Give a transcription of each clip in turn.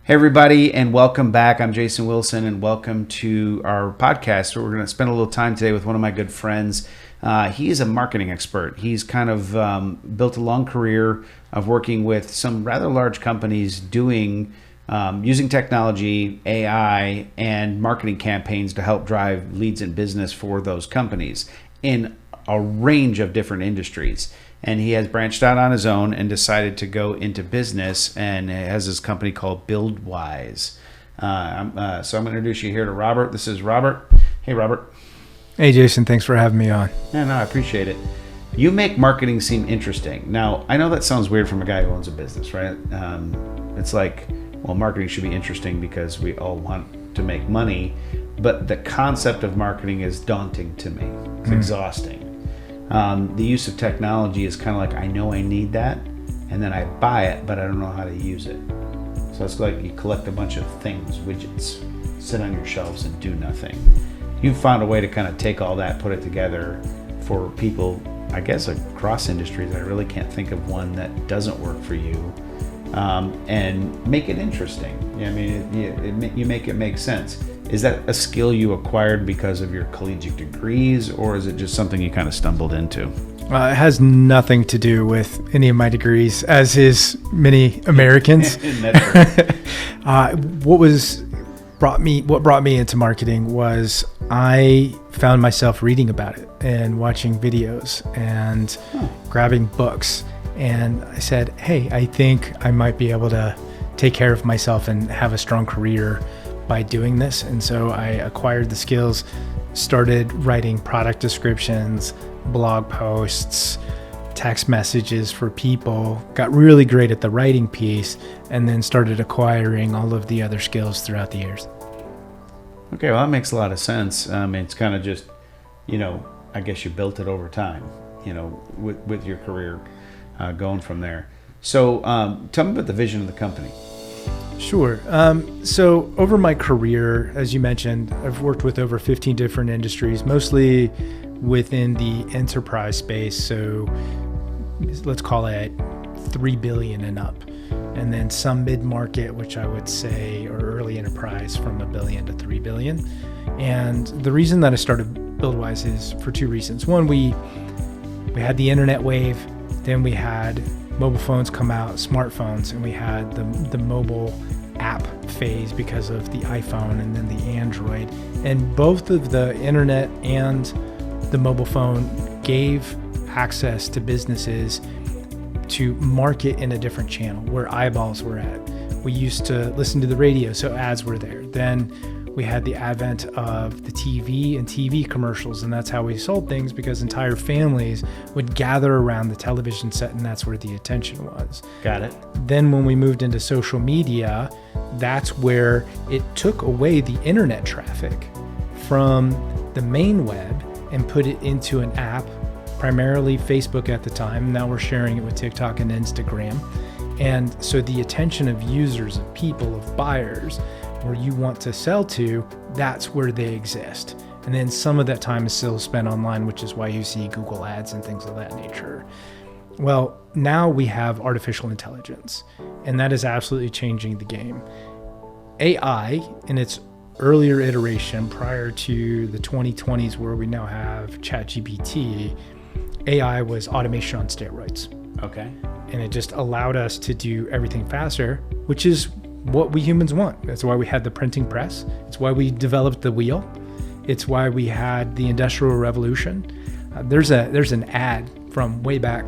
Hey, everybody, and welcome back. I'm Jason Wilson, and welcome to our podcast where we're going to spend a little time today with one of my good friends. He is a marketing expert. He's kind of built a long career of working with some rather large companies doing using technology, AI, and marketing campaigns to help drive leads and business for those companies in a range of different industries. And he has branched out on his own and decided to go into business and has this company called BuildWise. So I'm going to introduce you here to Robert. This is Robert. Hey, Robert. Hey, Jason. Thanks for having me on. Yeah, no, I appreciate it. You make marketing seem interesting. Now, I know that sounds weird from a guy who owns a business, right? It's like, well, marketing should be interesting because we all want to make money. But the concept of marketing is daunting to me. It's exhausting. The use of technology is kind of like, I know I need that, and then I buy it, but I don't know how to use it. So it's like you collect a bunch of things, widgets, sit on your shelves and do nothing. You've found a way to kind of take all that, put it together for people, I guess, across industries. I really can't think of one that doesn't work for you, and make it interesting. I mean, you make it make sense. Is that a skill you acquired because of your collegiate degrees, or is it just something you kind of stumbled into? It has nothing to do with any of my degrees, as is many Americans. What brought me into marketing was I found myself reading about it and watching videos and grabbing books. And I said, hey, I think I might be able to take care of myself and have a strong career by doing this. And so I acquired the skills, started writing product descriptions, blog posts, text messages for people, got really great at the writing piece, and then started acquiring all of the other skills throughout the years. Okay, well, that makes a lot of sense. It's kind of just, I guess you built it over time, with your career going from there. So tell me about the vision of the company. Sure. So over my career, as you mentioned, I've worked with over 15 different industries, mostly within the enterprise space. So let's call it 3 billion and up. And then some mid-market, which I would say, or early enterprise from $1 billion to 3 billion. And the reason that I started BuildWise is for two reasons. One, we had the internet wave, then we had mobile phones come out, smartphones, and we had the mobile app phase because of the iPhone and then the Android. And both of the internet and the mobile phone gave access to businesses to market in a different channel where eyeballs were at. We used to listen to the radio, so ads were there. Then we had the advent of the TV and TV commercials, and that's how we sold things, because entire families would gather around the television set, and that's where the attention was. Got it. Then when we moved into social media, that's where it took away the internet traffic from the main web and put it into an app, primarily Facebook at the time. Now we're sharing it with TikTok and Instagram. And so the attention of users, of people, of buyers, where you want to sell to, that's where they exist. And then some of that time is still spent online, which is why you see Google ads and things of that nature. Well, now we have artificial intelligence, and that is absolutely changing the game. AI, in its earlier iteration prior to the 2020s, where we now have ChatGPT, AI was automation on steroids. Okay. And it just allowed us to do everything faster, which is what we humans want. That's why we had the printing press. It's why we developed the wheel. It's why we had the Industrial Revolution. There's an ad from way back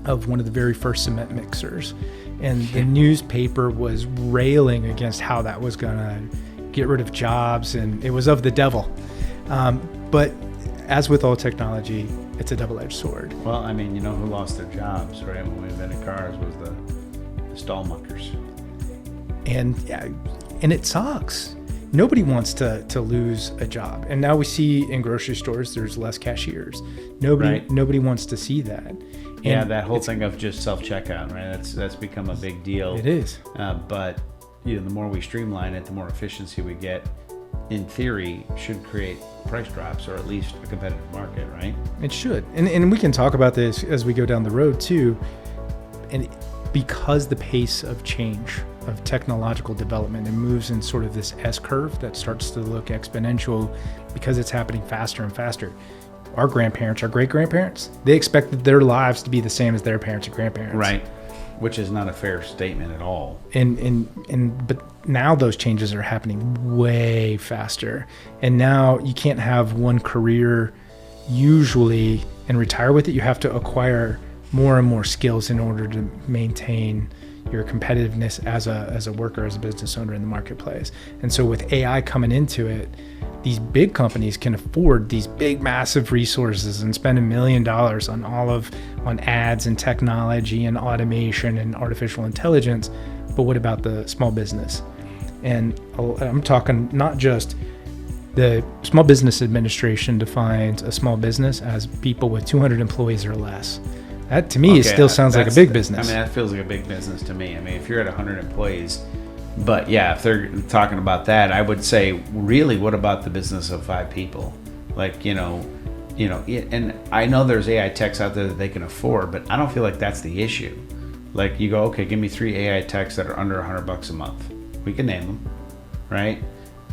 of one of the very first cement mixers, and the newspaper was railing against how that was going to get rid of jobs, and it was of the devil. But as with all technology, it's a double-edged sword. Well, I mean, who lost their jobs, right? When we invented cars was the stall muckers. And it sucks. Nobody wants to lose a job. And now we see in grocery stores, there's less cashiers. Nobody wants to see that. And that whole thing of just self-checkout, right? That's become a big deal. It is. But the more we streamline it, the more efficiency we get. In theory, should create price drops, or at least a competitive market, right? It should. And we can talk about this as we go down the road too. And because the pace of change of technological development and moves in sort of this S curve that starts to look exponential because it's happening faster and faster. Our grandparents, our great-grandparents, they expected their lives to be the same as their parents and grandparents. Right. Which is not a fair statement at all. But now those changes are happening way faster. And now you can't have one career usually and retire with it. You have to acquire more and more skills in order to maintain your competitiveness as a worker, as a business owner in the marketplace. And so with AI coming into it, these big companies can afford these big, massive resources and spend $1 million on ads and technology and automation and artificial intelligence. But what about the small business? And I'm talking not just the Small Business Administration defines a small business as people with 200 employees or less. That to me still sounds like a big business. I mean, that feels like a big business to me. I mean, if you're at 100 employees, but yeah, if they're talking about that, I would say, really, what about the business of 5 people? Like, and I know there's AI techs out there that they can afford, but I don't feel like that's the issue. Like, you go, okay, give me 3 AI techs that are under $100 a month. We can name them, right?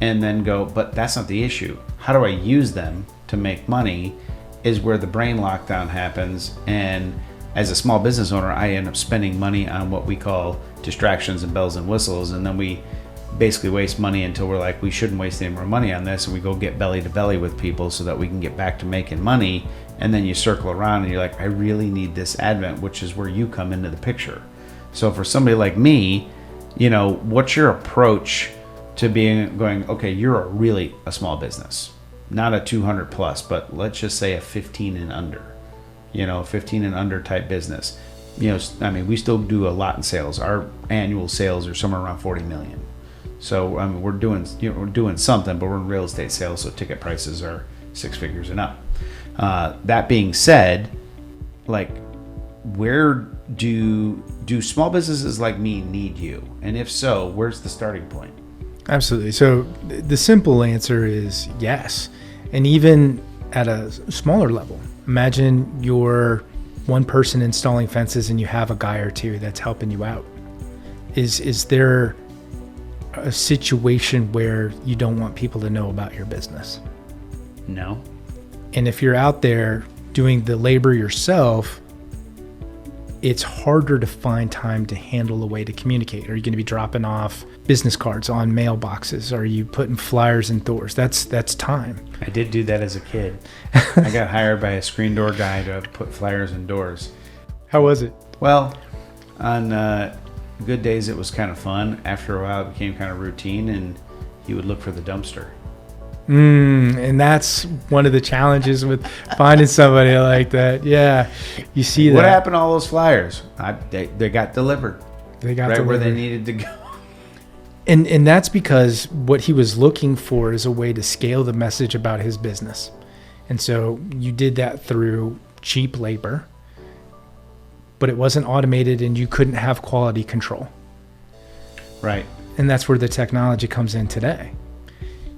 And then go, but that's not the issue. How do I use them to make money is where the brain lockdown happens. And as a small business owner, I end up spending money on what we call distractions and bells and whistles. And then we basically waste money until we're like, we shouldn't waste any more money on this. And we go get belly to belly with people so that we can get back to making money. And then you circle around and you're like, I really need this advent, which is where you come into the picture. So for somebody like me, what's your approach to going, okay, you're really a small business, not a 200 plus, but let's just say a 15 and under, 15 and under type business. I mean, we still do a lot in sales. Our annual sales are somewhere around 40 million. So, I mean, we're doing something, but we're in real estate sales. So ticket prices are 6 figures and up. That being said, like, where do small businesses like me need you? And if so, where's the starting point? Absolutely. So the simple answer is yes. And even at a smaller level, imagine you're one person installing fences and you have a guy or two that's helping you out. Is there a situation where you don't want people to know about your business? No. And if you're out there doing the labor yourself, it's harder to find time to handle a way to communicate. Are you going to be dropping off business cards on mailboxes? Are you putting flyers in doors? That's time. I did do that as a kid. I got hired by a screen door guy to put flyers in doors. How was it? Well, on good days it was kind of fun. After a while it became kind of routine, and he would look for the dumpster. And that's one of the challenges with finding somebody like that. Yeah, you see that. What happened to all those flyers? They got delivered. They got right delivered where they needed to go. And that's because what he was looking for is a way to scale the message about his business. And so you did that through cheap labor, but it wasn't automated and you couldn't have quality control. Right. And that's where the technology comes in today.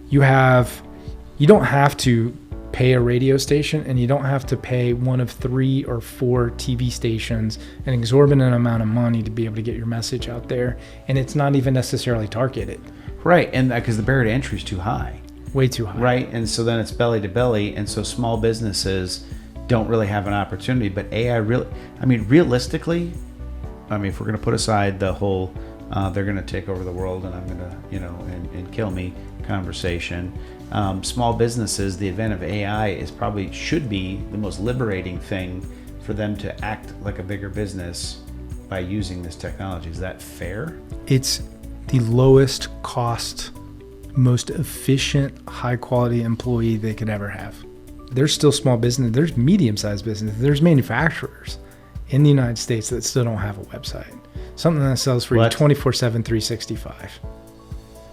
You don't have to pay a radio station, and you don't have to pay one of 3 or 4 TV stations an exorbitant amount of money to be able to get your message out there. And it's not even necessarily targeted. Right. And because the barrier to entry is too high. Way too high. Right. And so then it's belly to belly. And so small businesses don't really have an opportunity. But AI realistically, if we're going to put aside the whole, they're going to take over the world and I'm going to, and kill me conversation. Small businesses, the advent of AI should be the most liberating thing for them to act like a bigger business by using this technology. Is that fair? It's the lowest cost, most efficient, high quality employee they could ever have. There's still small business, there's medium-sized business, there's manufacturers in the United States that still don't have a website. Something that sells for you 24/7, 365.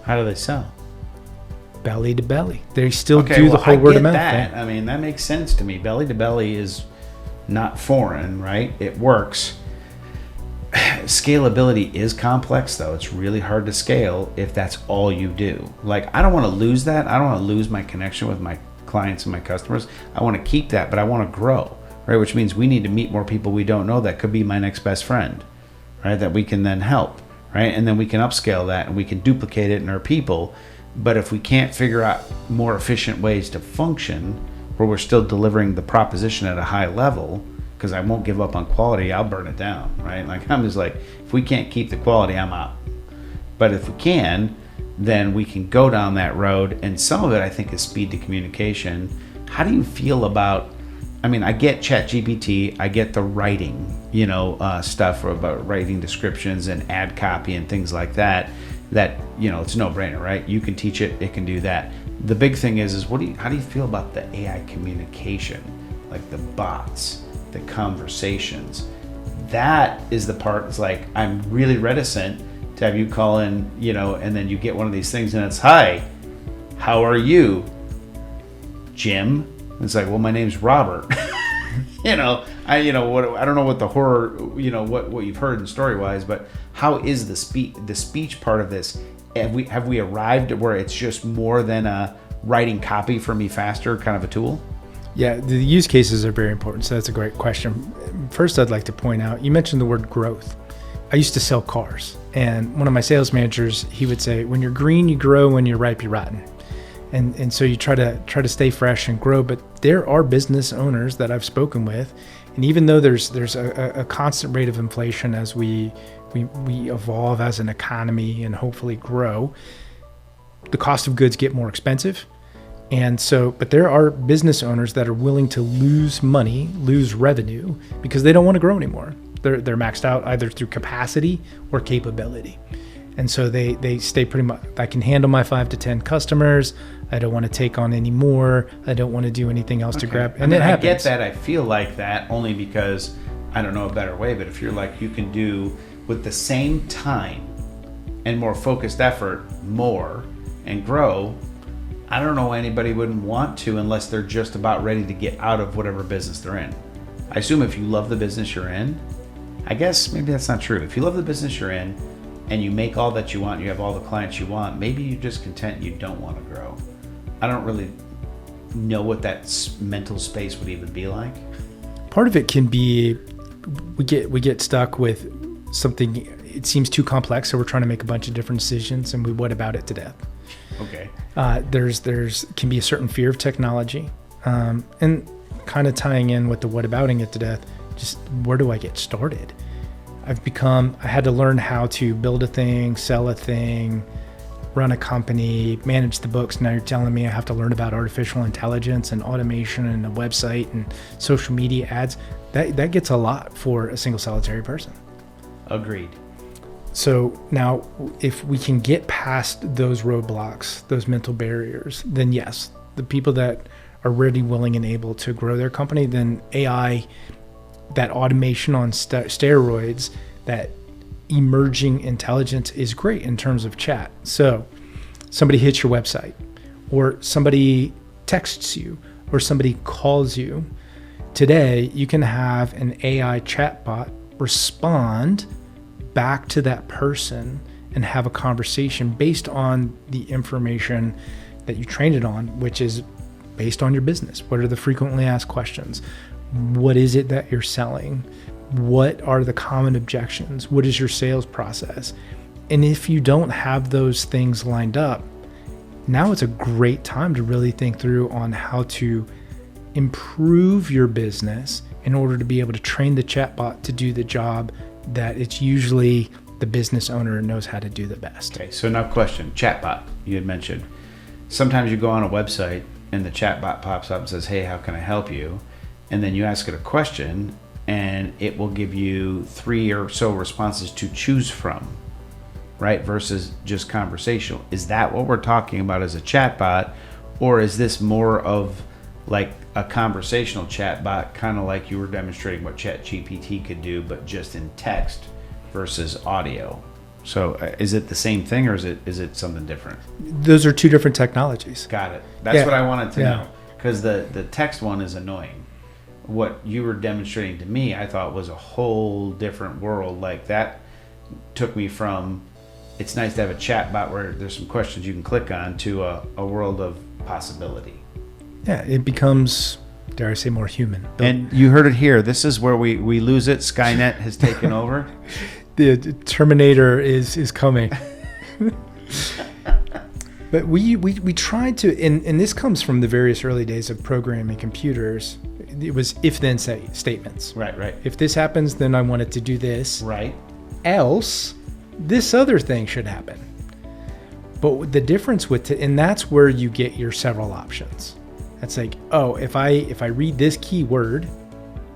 How do they sell? Belly to belly. They still do the whole word of mouth thing. That makes sense to me. Belly to belly is not foreign, right? It works. Scalability is complex, though. It's really hard to scale if that's all you do. Like, I don't want to lose that. I don't want to lose my connection with my clients and my customers. I want to keep that, but I want to grow, right? Which means we need to meet more people we don't know that could be my next best friend, right? That we can then help, right? And then we can upscale that and we can duplicate it in our people. But if we can't figure out more efficient ways to function where we're still delivering the proposition at a high level, because I won't give up on quality, I'll burn it down, right? Like, I'm just like, if we can't keep the quality, I'm out. But if we can, then we can go down that road. And some of it, I think, is speed to communication. How do you feel about, I mean, I get ChatGPT, I get the writing, stuff about writing descriptions and ad copy and things like that, it's a no-brainer, right? You can teach it, it can do that. The big thing is how do you feel about the AI communication, like the bots, the conversations? That is the part. It's like, I'm really reticent to have you call in, and then you get one of these things and it's, hi, how are you, Jim? And it's like, well, my name's Robert. I don't know what the horror, what you've heard in StoryWise, but how is the speech part of this? Have we arrived at where it's just more than a writing copy for me faster kind of a tool? Yeah, the use cases are very important. So that's a great question. First, I'd like to point out, you mentioned the word growth. I used to sell cars, and one of my sales managers, he would say, when you're green, you grow, when you're ripe, you're rotten. And so you try to stay fresh and grow, but there are business owners that I've spoken with, and even though there's a constant rate of inflation as we evolve as an economy and hopefully grow, the cost of goods get more expensive. And so, but there are business owners that are willing to lose money, lose revenue, because they don't want to grow anymore. They're maxed out either through capacity or capability. And so they stay pretty much, I can handle my 5 to 10 customers. I don't want to take on any more. I don't want to do anything else to grab. And it happens. I get that. I feel like that only because I don't know a better way, but if you're like, you can do with the same time and more focused effort, more and grow, I don't know why anybody wouldn't want to unless they're just about ready to get out of whatever business they're in. I assume if you love the business you're in, I guess maybe that's not true. If you love the business you're in and you make all that you want, you have all the clients you want, maybe you're just content you don't want to grow. I don't really know what that mental space would even be like. Part of it can be we get stuck with something, it seems too complex, so we're trying to make a bunch of different decisions and we what about it to death. Okay. There's can be a certain fear of technology, and kind of tying in with the what abouting it to death, just where do I get started? I had to learn how to build a thing, sell a thing, run a company, manage the books. Now you're telling me I have to learn about artificial intelligence and automation and a website and social media ads. That gets a lot for a single solitary person. Agreed. So now if we can get past those roadblocks, those mental barriers, then yes, the people that are ready, willing, and able to grow their company, then AI, that automation on steroids, that emerging intelligence is great in terms of chat. So somebody hits your website, or somebody texts you, or somebody calls you. Today, you can have an AI chatbot respond back to that person and have a conversation based on the information that you trained it on, which is based on your business. What are the frequently asked questions? What is it that you're selling? What are the common objections? What is your sales process? And if you don't have those things lined up, now it's a great time to really think through on how to improve your business in order to be able to train the chatbot to do the job that it's usually the business owner knows how to do the best. Okay, so now question, chatbot, you had mentioned. Sometimes you go on a website and the chatbot pops up and says, hey, how can I help you? And then you ask it a question and it will give you 3 or so responses to choose from, right? Versus just conversational. Is that what we're talking about as a chatbot? Or is this more of like a conversational chatbot, kind of like you were demonstrating what ChatGPT could do, but just in text versus audio? So is it the same thing or is it something different? Those are two different technologies. Got it. That's what I wanted to know. Because the text one is annoying. What you were demonstrating to me, I thought was a whole different world. Like that took me from, it's nice to have a chatbot where there's some questions you can click on, to a world of possibility. Yeah, it becomes, dare I say, more human. And you heard it here. This is where we lose it. Skynet has taken over. The Terminator is coming. But we tried to, and this comes from the various early days of programming computers. It was if-then statements. Right. If this happens, then I want it to do this. Right. Else, this other thing should happen. But the difference with it, and that's where you get your several options. That's like, oh, if I read this keyword,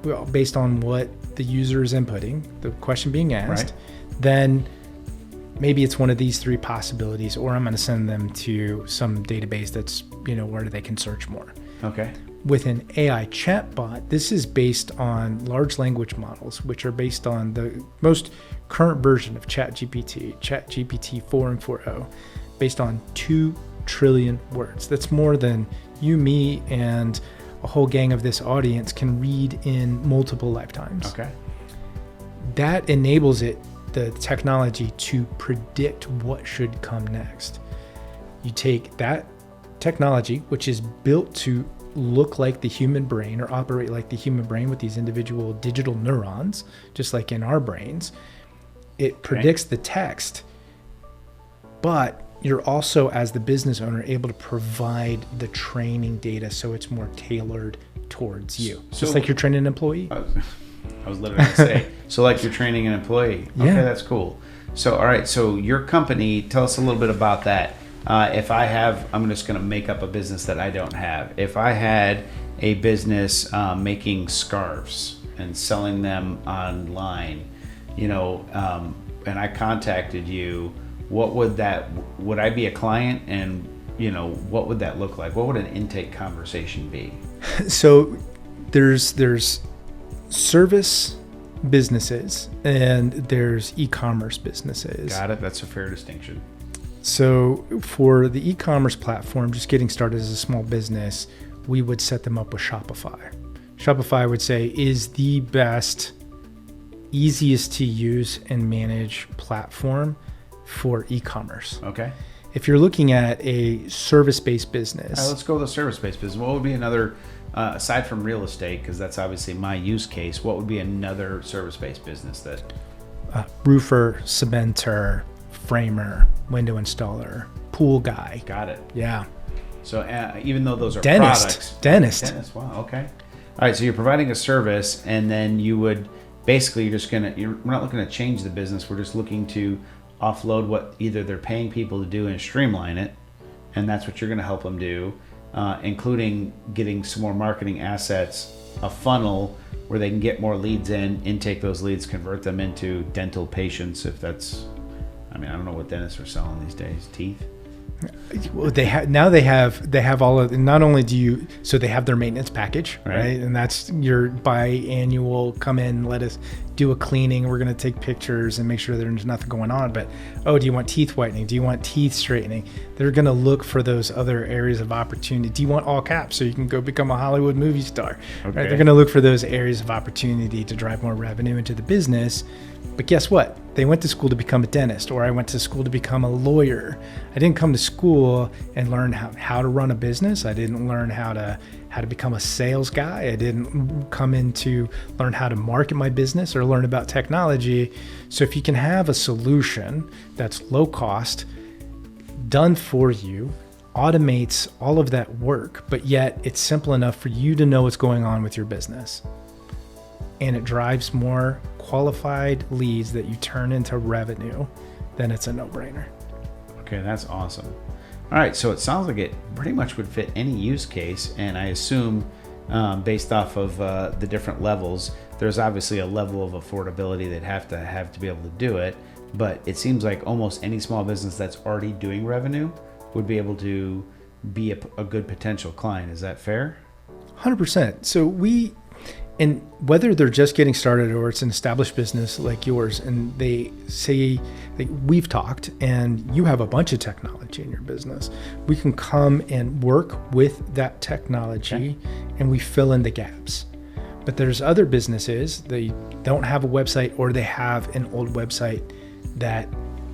well, based on what the user is inputting, the question being asked, then maybe it's one of these three possibilities, or I'm going to send them to some database that's, where they can search more. Okay. With an AI chatbot, this is based on large language models, which are based on the most current version of ChatGPT 4 and 4.0, based on 2 trillion words. That's more than you, me, and a whole gang of this audience can read in multiple lifetimes. Okay. That enables the technology to predict what should come next. You take that technology, which is built to look like the human brain or operate like the human brain with these individual digital neurons, just like in our brains. It predicts the text, but you're also, as the business owner, able to provide the training data so it's more tailored towards you. Just like you're training an employee. I was literally going to say, so like you're training an employee. Okay, Yeah. That's cool. So, all right, so your company, tell us a little bit about that. I'm just going to make up a business that I don't have. If I had a business making scarves and selling them online, and I contacted you, would I be a client, and what would that look like? What would an intake conversation be? So there's service businesses and there's e-commerce businesses. Got it. That's a fair distinction. So for the e-commerce platform, just getting started as a small business, we would set them up with Shopify. Shopify would say is the best, easiest to use and manage platform for e-commerce. Okay. If you're looking at a service-based business. Let's go with a service-based business. What would be another, aside from real estate, because that's obviously my use case, what would be another service-based business that? Roofer, cementer, framer, window installer, pool guy. Get it. Yeah. So even though those are Dentist. Dentist. Wow. Okay. All right. So you're providing a service, and then you would basically we're not looking to change the business. We're just looking to offload what either they're paying people to do and streamline it, and that's what you're going to help them do, including getting some more marketing assets, a funnel where they can get more leads in, intake those leads, convert them into dental patients. If that's, I don't know what dentists are selling these days. Teeth. Well, they have all of, not only so they have their maintenance package, right? And that's your biannual, come in, let us do a cleaning. We're going to take pictures and make sure there's nothing going on. But, do you want teeth whitening? Do you want teeth straightening? They're going to look for those other areas of opportunity. Do you want all caps so you can go become a Hollywood movie star? Okay. Right? They're going to look for those areas of opportunity to drive more revenue into the business. But guess what? They went to school to become a dentist, or I went to school to become a lawyer. I didn't come to school and learn how to run a business. I didn't learn how to become a sales guy. I didn't come in to learn how to market my business or learn about technology. So if you can have a solution that's low cost, done for you, automates all of that work, but yet it's simple enough for you to know what's going on with your business, and it drives more qualified leads that you turn into revenue, then it's a no-brainer. Okay, that's awesome. All right, so it sounds like it pretty much would fit any use case, and I assume based off of the different levels, there's obviously a level of affordability they'd have to be able to do it, but it seems like almost any small business that's already doing revenue would be able to be a good potential client. Is that fair? 100%. So and whether they're just getting started or it's an established business like yours, and they say, we've talked and you have a bunch of technology in your business, we can come and work with that technology and we fill in the gaps. But there's other businesses, they don't have a website, or they have an old website that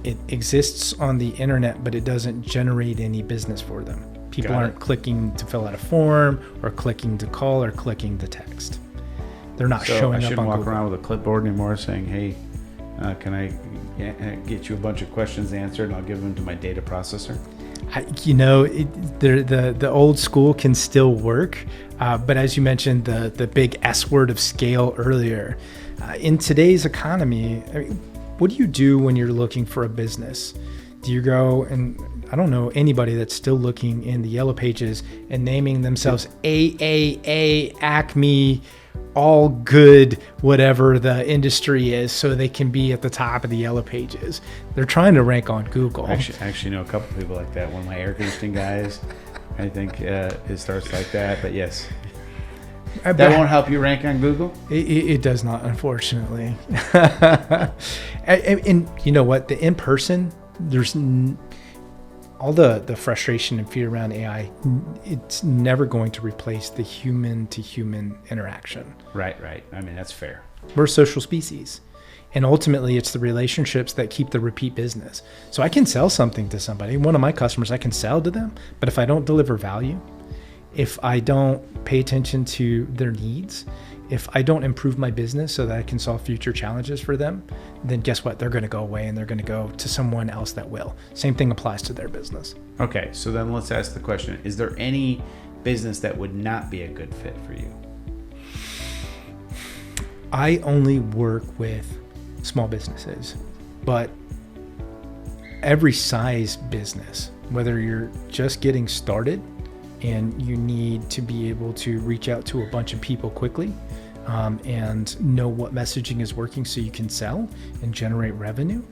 it exists on the internet, but it doesn't generate any business for them. People aren't clicking to fill out a form or clicking to call or clicking the text. They're not showing up on Google. I shouldn't walk around with a clipboard anymore saying, hey, Can I get you a bunch of questions answered, and I'll give them to my data processor? The old school can still work, but as you mentioned, the big S word of scale earlier. In today's economy, what do you do when you're looking for a business? Do you go and I don't know anybody that's still looking in the yellow pages and naming themselves AAA, Acme, all good, whatever the industry is, so they can be at the top of the yellow pages. They're trying to rank on Google. I actually know a couple people like that. One of my air conditioning guys, I think it starts like that, but yes. That won't help you rank on Google? It does not, unfortunately. and you know what? The in-person, there's all the frustration and fear around AI, it's never going to replace the human-to-human interaction. Right. I mean, that's fair. We're a social species. And ultimately, it's the relationships that keep the repeat business. So I can sell something to somebody. One of my customers, I can sell to them. But if I don't deliver value, if I don't pay attention to their needs, if I don't improve my business so that I can solve future challenges for them, then guess what? They're going to go away and they're going to go to someone else that will. Same thing applies to their business. Okay, so then let's ask the question, is there any business that would not be a good fit for you? I only work with small businesses, but every size business, whether you're just getting started and you need to be able to reach out to a bunch of people quickly and know what messaging is working so you can sell and generate revenue.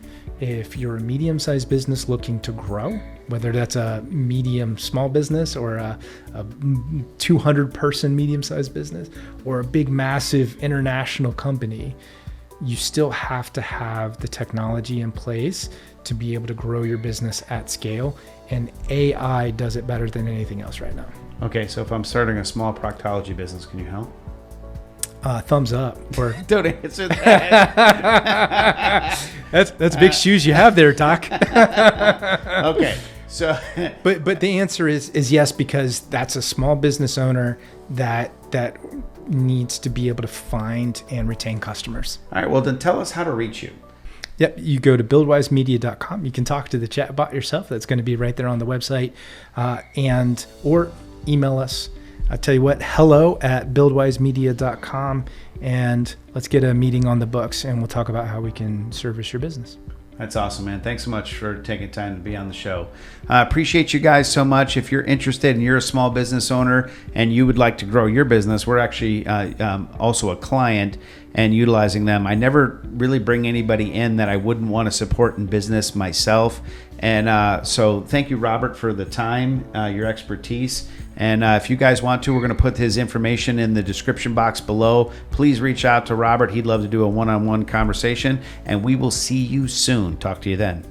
If you're a medium-sized business looking to grow, whether that's a medium small business or a 200-person medium-sized business or a big, massive international company, you still have to have the technology in place to be able to grow your business at scale. And AI does it better than anything else right now. Okay, so if I'm starting a small proctology business, can you help? Thumbs up. Or don't answer that. that's big shoes you have there, Doc. Okay, so but the answer is yes, because that's a small business owner that needs to be able to find and retain customers. All right, well then tell us how to reach you. Yep, you go to buildwisemedia.com. You can talk to the chatbot yourself. That's going to be right there on the website, or email us. I'll tell you what, hello@buildwisemedia.com, and let's get a meeting on the books, and we'll talk about how we can service your business. That's awesome, man. Thanks so much for taking time to be on the show. I appreciate you guys so much. If you're interested and you're a small business owner and you would like to grow your business, we're actually also a client and utilizing them. I never really bring anybody in that I wouldn't want to support in business myself. And so thank you, Robert, for the time, your expertise. And if you guys want to, we're going to put his information in the description box below. Please reach out to Robert. He'd love to do a one-on-one conversation, and we will see you soon. Talk to you then.